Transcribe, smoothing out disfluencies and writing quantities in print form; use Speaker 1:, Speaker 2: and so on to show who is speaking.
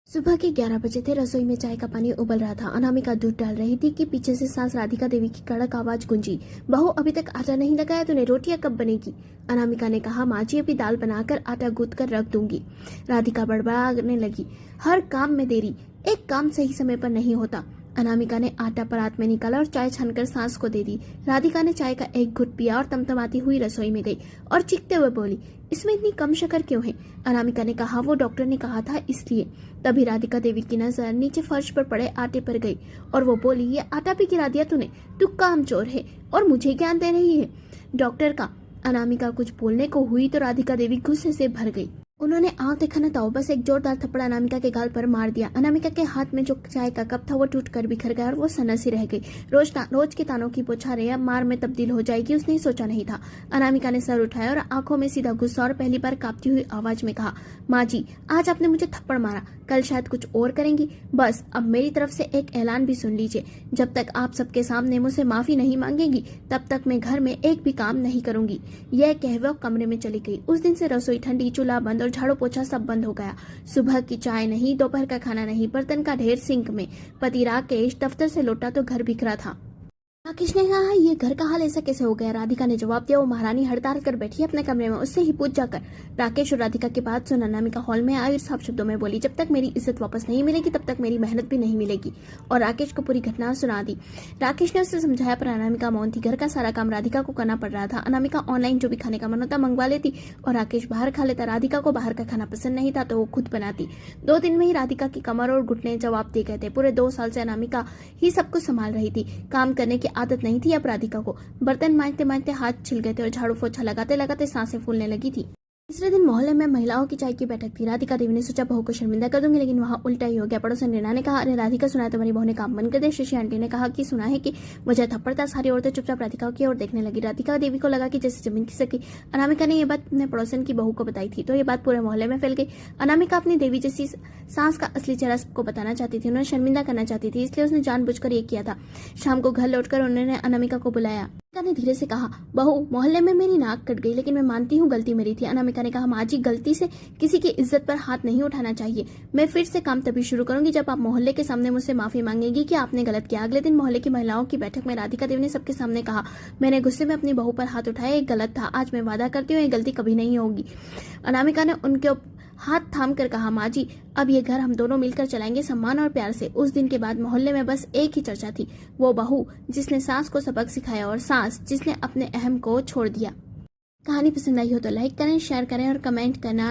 Speaker 1: सुबह के 11 बजे थे। रसोई में चाय का पानी उबल रहा था। अनामिका दूध डाल रही थी कि पीछे से सास राधिका देवी की कड़क आवाज गूंजी, बहू अभी तक आटा नहीं लगाया, तूने रोटियां कब बनेगी? अनामिका ने कहा, माँ जी अभी दाल बनाकर आटा गूंथ कर रख दूंगी। राधिका बड़बड़ाने लगी, हर काम में देरी, एक काम सही समय पर नहीं होता। अनामिका ने आटा परात में निकाला और चाय छानकर सास को दे दी। राधिका ने चाय का एक घुट पिया और तमतमाती हुई रसोई में गई और चीखते हुए बोली, इसमें इतनी कम शक्कर क्यों है? अनामिका ने कहा, वो डॉक्टर ने कहा था इसलिए। तभी राधिका देवी की नजर नीचे फर्श पर पड़े आटे पर गई और वो बोली, ये आटा भी गिरा दिया तूने, तू कामचोर है और मुझे ज्ञान दे रही है डॉक्टर का। अनामिका कुछ बोलने को हुई तो राधिका देवी गुस्से से भर गई। उन्होंने आंख देखा न था, बस एक जोरदार थप्पड़ अनामिका के गाल पर मार दिया। अनामिका के हाथ में जो चाय का कप था वो टूटकर बिखर गया और वो सन्नासी रह गई। रोज के तानों की बौछारें अब मार में तब्दील हो जाएगी, उसने सोचा नहीं था। अनामिका ने सर उठाया और आंखों में सीधा गुस्सा और पहली बार कांपती हुई आवाज में कहा, माँ जी आज आपने मुझे थप्पड़ मारा, कल शायद कुछ और करेंगी। बस अब मेरी तरफ से एक ऐलान भी सुन लीजिए, जब तक आप सबके सामने मुझसे माफी नहीं मांगेगी तब तक मैं घर में एक भी काम नहीं करूंगी। यह कह वो कमरे में चली गई। उस दिन से रसोई ठंडी, चूल्हा बंद और झाड़ू पोछा सब बंद हो गया। सुबह की चाय नहीं, दोपहर का खाना नहीं, बर्तन का ढेर सिंक में। पति राकेश दफ्तर से लौटा तो घर बिखरा था। राकेश ने कहा, ये घर का हाल ऐसा कैसे हो गया? राधिका ने जवाब दिया, वो महारानी हड़ताल कर बैठी है अपने कमरे में, उससे ही पूछ जाकर। राकेश और राधिका की बात सुन अनामिका हॉल में आई और साफ शब्दों में बोली, जब तक मेरी इज्जत वापस नहीं मिलेगी तब तक मेरी मेहनत भी नहीं मिलेगी। और राकेश को पूरी घटना सुना दी। राकेश ने उससे समझाया पर अनामिका मौन थी। घर का सारा काम राधिका को करना पड़ रहा था। अनामिका ऑनलाइन जो भी खाने का मन होता मंगवा लेती और राकेश बाहर खा लेता। राधिका को बाहर का खाना पसंद नहीं था तो वो खुद बनाती। 2 दिन में ही राधिका की कमर और घुटने जवाब दे गए थे। पूरे 2 साल से अनामिका ही सब कुछ संभाल रही थी। काम करने की आदत नहीं थी अब राधिका को। बर्तन मांजते मांजते हाथ छिल गए थे और झाड़ू पोछा लगाते लगाते सांसें फूलने लगी थी। तीसरे दिन मोहल्ले में महिलाओं की चाय की बैठक थी। राधिका देवी ने सोचा बहू को शर्मिंदा कर दूंगी, लेकिन वहां उल्टा ही हो गया। पड़ोसन रीना ने कहा, अरे राधिका सुना है तुम्हारी बहू ने काम बंद कर दिया। शशि आंटी ने कहा कि सुना है कि वजह थप्पड़ था। सारी औरतें चुपचाप राधिका की ओर देखने लगी। राधिका देवी को लगा कि जैसे जमीन खिसकी। अनामिका ने यह बात अपने पड़ोसन की बहू को बताई थी तो ये बात पूरे मोहल्ले में फैल गई। अनामिका अपनी देवी जैसी सास का असली चेहरा सबको बताना चाहती थी, उन्हें शर्मिंदा करना चाहती थी, इसलिए उसने जानबूझकर ये किया था। शाम को घर लौटकर उन्होंने अनामिका को बुलाया। ने धीरे से कहा, बहू मोहल्ले में मेरी नाक कट गई, लेकिन मैं मानती हूँ गलती मेरी थी। अनामिका ने कहा, माँ जी गलती से किसी की इज्जत पर हाथ नहीं उठाना चाहिए। मैं फिर से काम तभी शुरू करूंगी जब आप मोहल्ले के सामने मुझसे माफी मांगेगी कि आपने गलत किया। अगले दिन मोहल्ले की महिलाओं की बैठक में राधिका देवी ने सबके सामने कहा, मैंने गुस्से में अपनी बहू पर हाथ उठाया, ये गलत था। आज मैं वादा करती हूँ ये गलती कभी नहीं होगी। अनामिका ने उनके हाथ थाम कर कहा, माँ जी अब ये घर हम दोनों मिलकर चलाएंगे सम्मान और प्यार से। उस दिन के बाद मोहल्ले में बस एक ही चर्चा थी, वो बहू जिसने सास को सबक सिखाया और सास जिसने अपने अहम को छोड़ दिया। कहानी पसंद आई हो तो लाइक करें, शेयर करें और कमेंट करना